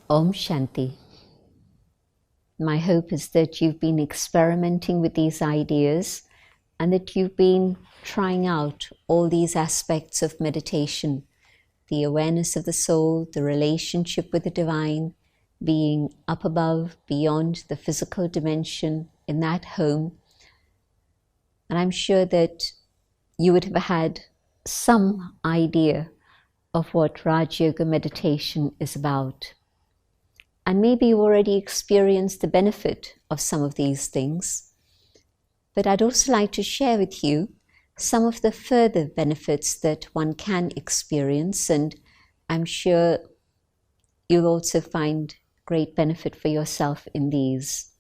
Om Shanti. My hope is that you've been experimenting with these ideas and that you've been trying out all these aspects of meditation, the awareness of the soul, the relationship with the divine, being up above, beyond the physical dimension, in that home. And I'm sure that you would have had some idea of what Rajayoga meditation is about. And maybe you already experienced the benefit of some of these things. But I'd also like to share with you some of the further benefits that one can experience, and I'm sure you'll also find great benefit for yourself in these.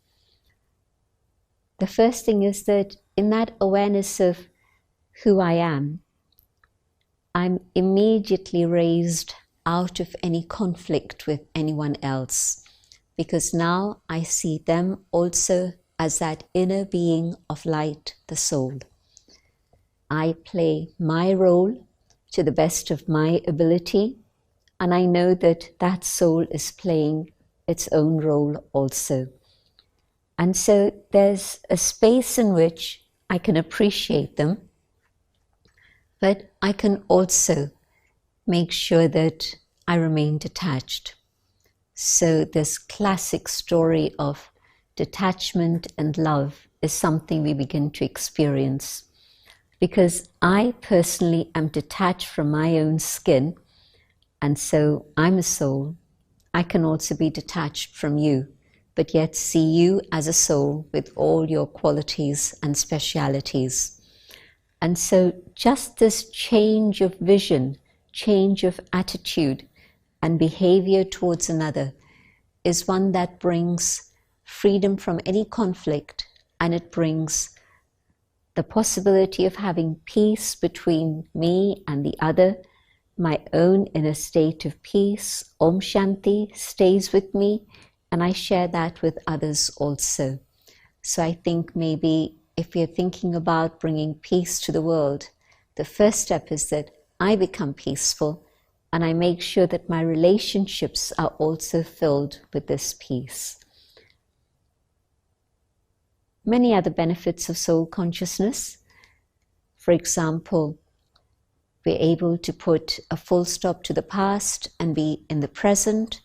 The first thing is that in that awareness of who I am, I'm immediately raised out of any conflict with anyone else, because now I see them also as that inner being of light, the soul. I play my role to the best of my ability, and I know that that soul is playing its own role also. And so there's a space in which I can appreciate them, but I can also make sure that I remain detached. So this classic story of detachment and love is something we begin to experience. Because I personally am detached from my own skin, and so I'm a soul, I can also be detached from you, but yet see you as a soul with all your qualities and specialities. And so just this change of vision, change of attitude and behavior towards another is one that brings freedom from any conflict, and it brings the possibility of having peace between me and the other, my own inner state of peace. Om Shanti stays with me, and I share that with others also. So I think maybe if you're thinking about bringing peace to the world, the first step is that I become peaceful and I make sure that my relationships are also filled with this peace. Many other benefits of soul consciousness. For example, we're able to put a full stop to the past and be in the present,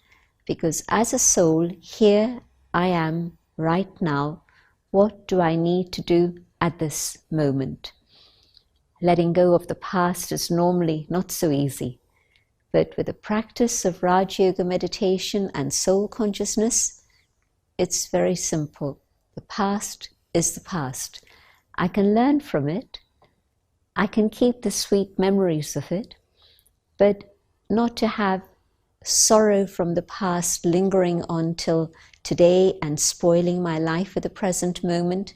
because as a soul, here I am right now. What do I need to do at this moment? Letting go of the past is normally not so easy, but with the practice of Rajayoga meditation and soul consciousness, it's very simple. The past is the past. I can learn from it. I can keep the sweet memories of it, but not to have sorrow from the past lingering on till today and spoiling my life at the present moment,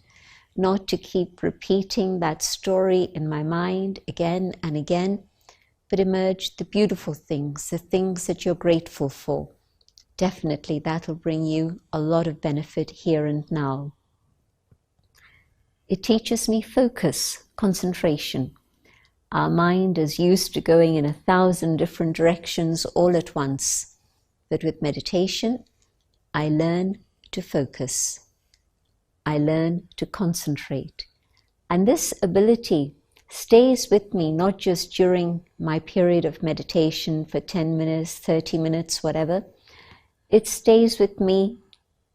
not to keep repeating that story in my mind again and again, but emerge the beautiful things, the things that you're grateful for. Definitely that will bring you a lot of benefit here and now. It teaches me focus, concentration. Our mind is used to going in 1,000 different directions all at once. But with meditation, I learn to focus. I learn to concentrate. And this ability stays with me not just during my period of meditation for 10 minutes, 30 minutes, whatever. It stays with me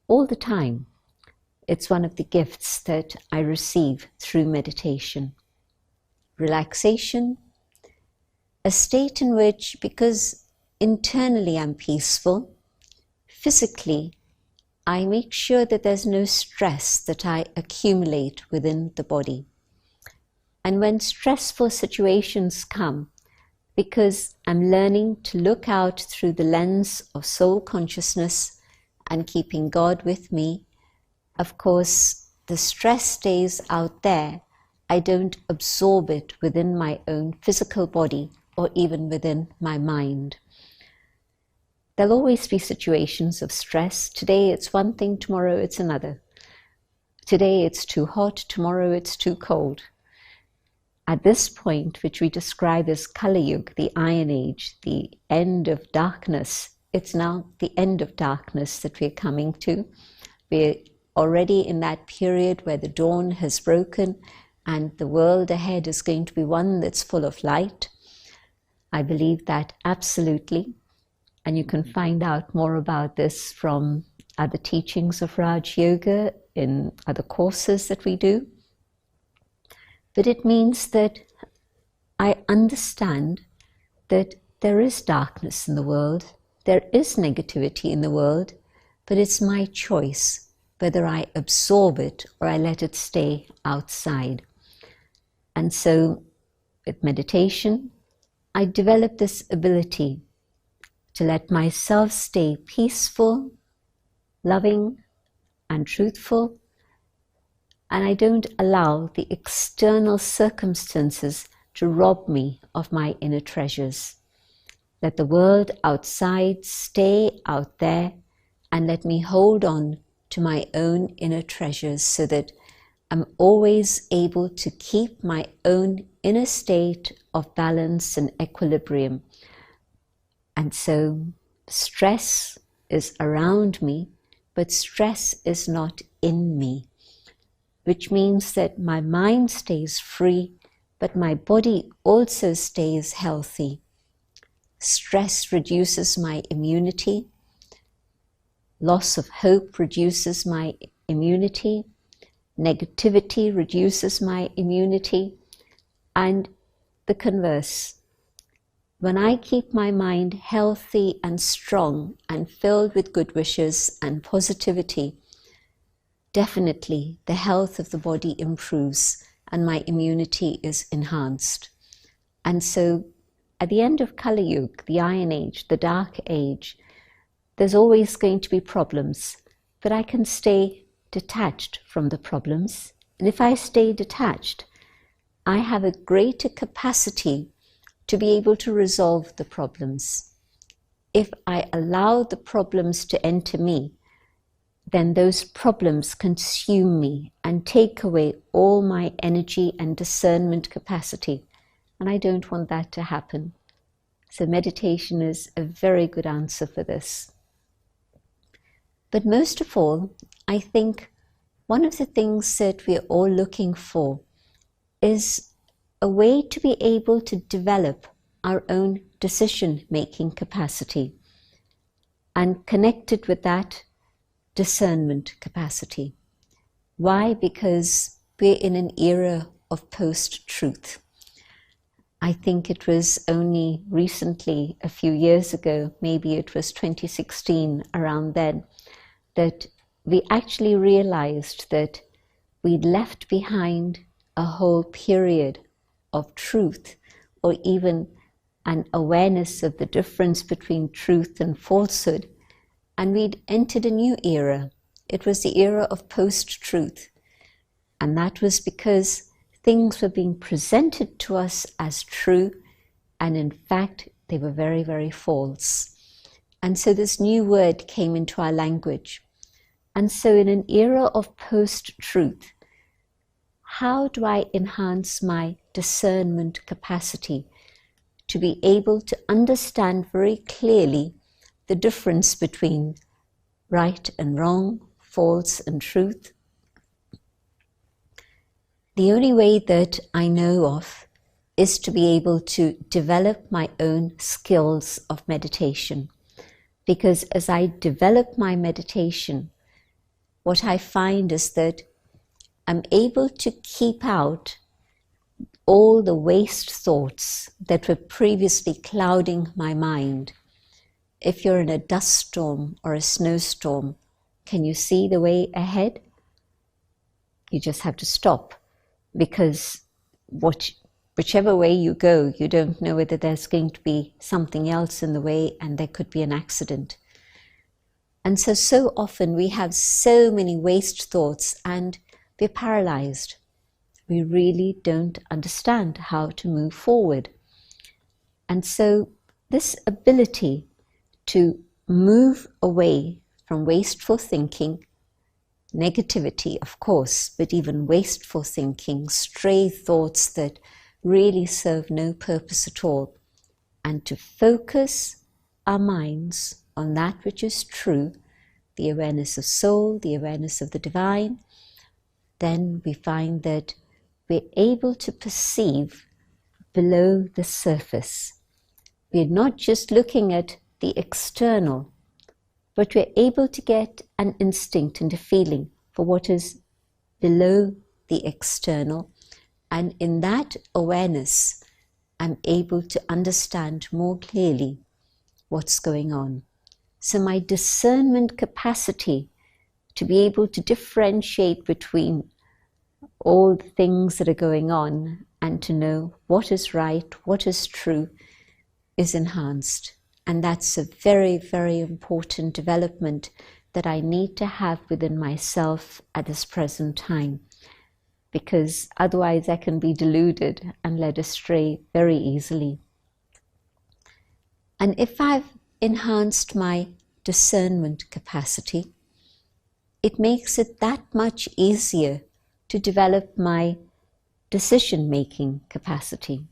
all the time. It's one of the gifts that I receive through meditation. Relaxation, a state in which, because internally I'm peaceful, physically I make sure that there's no stress that I accumulate within the body. And when stressful situations come, because I'm learning to look out through the lens of soul consciousness and keeping God with me, of course, the stress stays out there. I don't absorb it within my own physical body or even within my mind. There'll always be situations of stress. Today it's one thing, tomorrow it's another. Today it's too hot, tomorrow it's too cold. At this point, which we describe as Kali Yuga, the Iron Age, the end of darkness it's now the end of darkness that we're coming to. We're already in that period where the dawn has broken and the world ahead is going to be one that's full of light. I believe that absolutely. And you can find out more about this from other teachings of Rajayoga in other courses that we do. But it means that I understand that there is darkness in the world, there is negativity in the world, but it's my choice whether I absorb it or I let it stay outside. And so with meditation, I develop this ability to let myself stay peaceful, loving, and truthful, and I don't allow the external circumstances to rob me of my inner treasures. Let the world outside stay out there, and let me hold on to my own inner treasures so that I'm always able to keep my own inner state of balance and equilibrium. And so stress is around me, but stress is not in me, which means that my mind stays free, but my body also stays healthy. Stress reduces my immunity. Loss of hope reduces my immunity. Negativity reduces my immunity. And the converse. When I keep my mind healthy and strong and filled with good wishes and positivity, definitely the health of the body improves and my immunity is enhanced. And so at the end of Kali Yuga, the Iron Age, the Dark Age, there's always going to be problems, but I can stay detached from the problems. And if I stay detached, I have a greater capacity to be able to resolve the problems. If I allow the problems to enter me, then those problems consume me and take away all my energy and discernment capacity. And I don't want that to happen. So meditation is a very good answer for this. But most of all, I think one of the things that we're all looking for is a way to be able to develop our own decision-making capacity and connected with that discernment capacity. Why? Because we're in an era of post-truth. I think it was only recently, a few years ago, maybe it was 2016, around then, that we actually realized that we'd left behind a whole period of truth, or even an awareness of the difference between truth and falsehood, and we'd entered a new era. It was the era of post-truth, and that was because things were being presented to us as true, and in fact they were very, very false. And so this new word came into our language. And so in an era of post-truth, how do I enhance my discernment capacity to be able to understand very clearly the difference between right and wrong, false and truth? The only way that I know of is to be able to develop my own skills of meditation. Because as I develop my meditation, what I find is that I'm able to keep out all the waste thoughts that were previously clouding my mind. If you're in a dust storm or a snowstorm, can you see the way ahead? You just have to stop, because whichever way you go, you don't know whether there's going to be something else in the way and there could be an accident. And so often we have so many waste thoughts and we're paralyzed. We really don't understand how to move forward. And so this ability to move away from wasteful thinking, negativity, of course, but even wasteful thinking, stray thoughts that really serve no purpose at all, and to focus our minds on that which is true, the awareness of soul, the awareness of the divine, then we find that we're able to perceive below the surface. We're not just looking at the external, but we're able to get an instinct and a feeling for what is below the external. And in that awareness, I'm able to understand more clearly what's going on. So my discernment capacity to be able to differentiate between all the things that are going on and to know what is right, what is true, is enhanced. And that's a very, very important development that I need to have within myself at this present time, because otherwise I can be deluded and led astray very easily. And if I've enhanced my discernment capacity, it makes it that much easier to develop my decision-making capacity.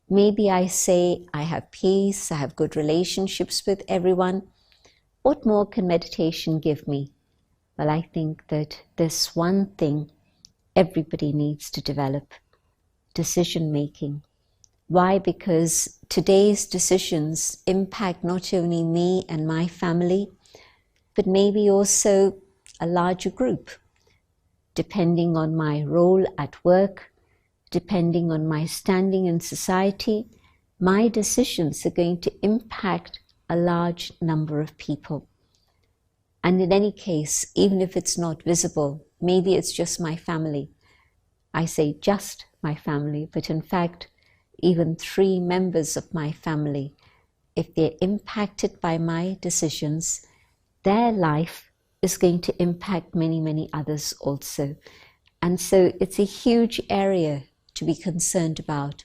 Maybe I say I have peace, I have good relationships with everyone. What more can meditation give me? Well, I think that there's one thing everybody needs to develop: decision-making. Why? Because today's decisions impact not only me and my family, but maybe also a larger group, depending on my role at work, depending on my standing in society. My decisions are going to impact a large number of people. And in any case, even if it's not visible, maybe it's just my family. I say just my family, but in fact, even 3 members of my family, if they're impacted by my decisions, their life is going to impact many, many others also. And so it's a huge area to be concerned about.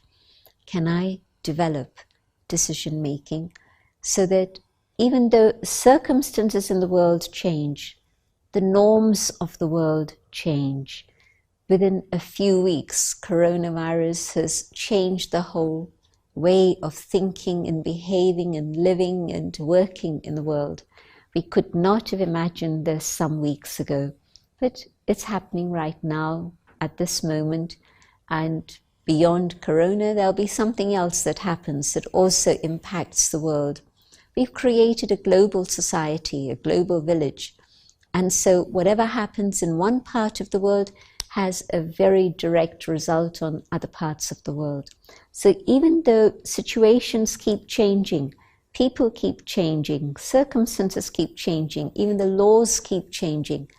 Can I develop decision-making so that even though circumstances in the world change, the norms of the world change, within a few weeks, coronavirus has changed the whole way of thinking and behaving and living and working in the world. We could not have imagined this some weeks ago, but it's happening right now at this moment. And beyond corona, there'll be something else that happens that also impacts the world. We've created a global society, a global village. And so whatever happens in one part of the world has a very direct result on other parts of the world. So even though situations keep changing, people keep changing, circumstances keep changing, even the laws keep changing,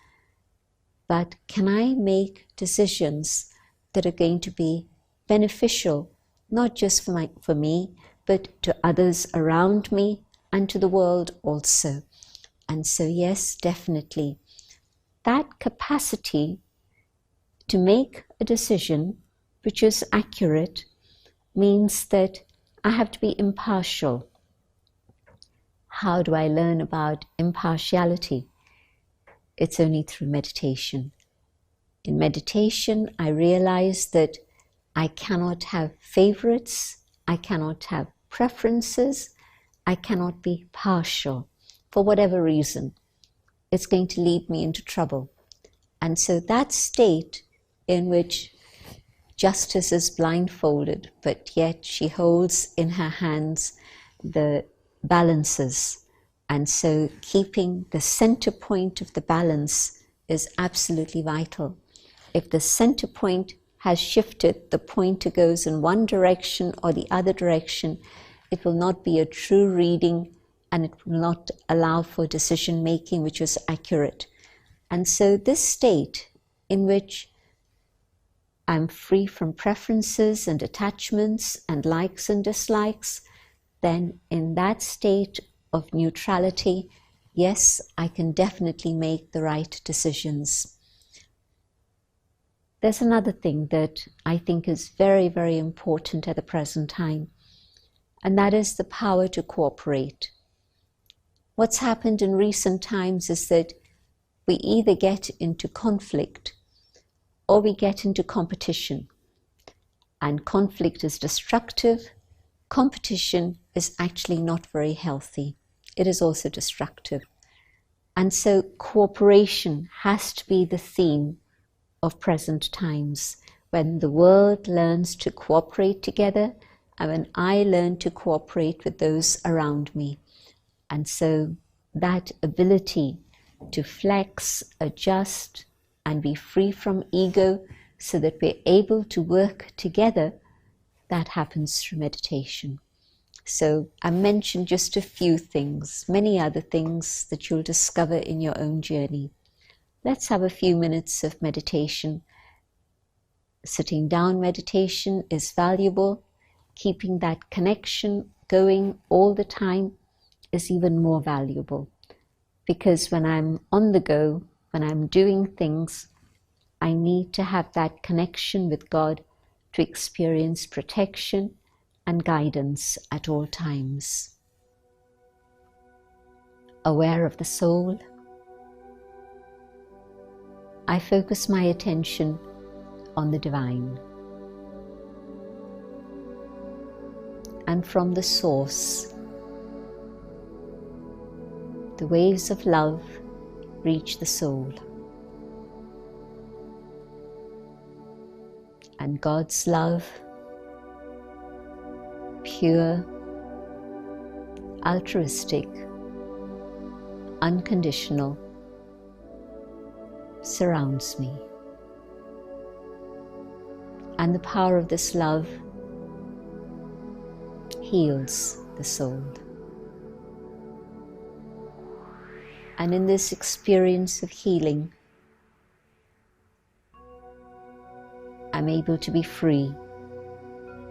but can I make decisions that are going to be beneficial, not just for me, but to others around me and to the world also? And so yes, definitely, that capacity to make a decision which is accurate means that I have to be impartial. How do I learn about impartiality? It's only through meditation. In meditation, I realize that I cannot have favorites, I cannot have preferences, I cannot be partial for whatever reason. It's going to lead me into trouble. And so that state in which justice is blindfolded, but yet she holds in her hands the balances. And so keeping the center point of the balance is absolutely vital. If the center point has shifted, the pointer goes in one direction or the other direction, it will not be a true reading and it will not allow for decision making which is accurate. And so this state in which I'm free from preferences and attachments and likes and dislikes, then in that state of neutrality, yes, I can definitely make the right decisions. There's another thing that I think is very, very important at the present time, and that is the power to cooperate. What's happened in recent times is that we either get into conflict or we get into competition. And conflict is destructive. Competition is actually not very healthy. it is also destructive. And so cooperation has to be the theme of present times, when the world learns to cooperate together and when I learn to cooperate with those around me. And so that ability to flex, adjust, and be free from ego so that we're able to work together, that happens through meditation. So I mentioned just a few things, many other things that you'll discover in your own journey. Let's have a few minutes of meditation. Sitting down meditation is valuable. Keeping that connection going all the time is even more valuable. Because when I'm on the go, when I'm doing things, I need to have that connection with God to experience protection and guidance at all times. Aware of the soul, I focus my attention on the divine. And from the source, the waves of love reach the soul. And God's love, pure, altruistic, unconditional, surrounds me. And the power of this love heals the soul. And in this experience of healing, I'm able to be free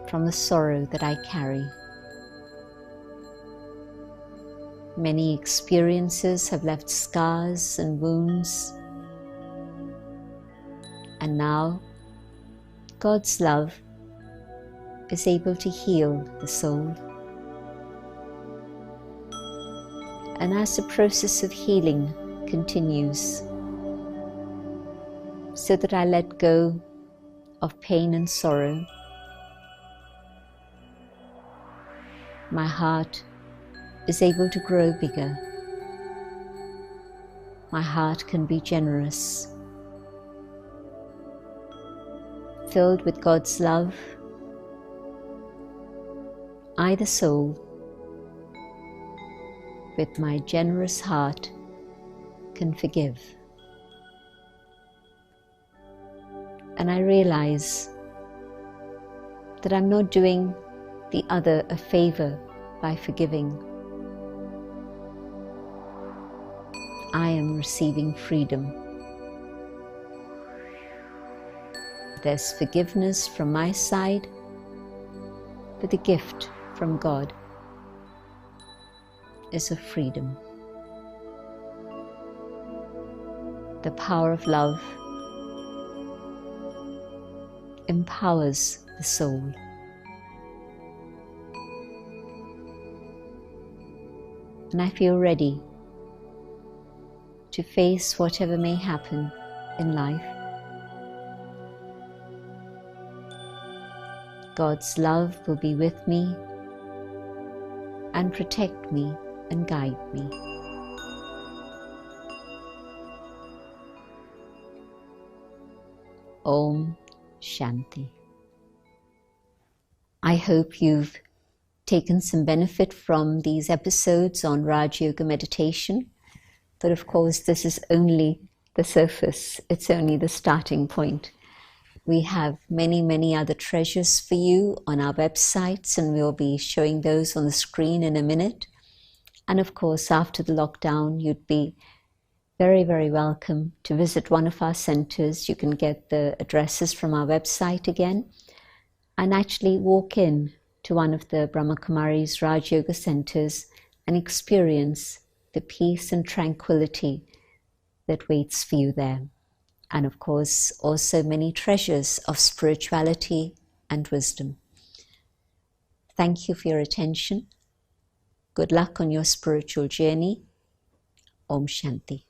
from the sorrow that I carry. Many experiences have left scars and wounds, and now God's love is able to heal the soul. And as the process of healing continues, so that I let go of pain and sorrow, my heart is able to grow bigger. My heart can be generous, filled with God's love. I, the soul, with my generous heart, can forgive. And I realize that I'm not doing the other a favor by forgiving. I am receiving freedom. There's forgiveness from my side, but the gift from God is of freedom. The power of love empowers the soul. And I feel ready to face whatever may happen in life. God's love will be with me and protect me and guide me. Om Shanti. I hope you've taken some benefit from these episodes on Rajayoga meditation, but of course this is only the surface, it's only the starting point. We have many, many other treasures for you on our websites, and we'll be showing those on the screen in a minute. And of course, after the lockdown, you'd be very, very welcome to visit one of our centers. You can get the addresses from our website again, and actually walk in to one of the Brahma Kumaris Rajayoga centers and experience the peace and tranquility that waits for you there. And of course, also many treasures of spirituality and wisdom. Thank you for your attention. Good luck on your spiritual journey. Om Shanti.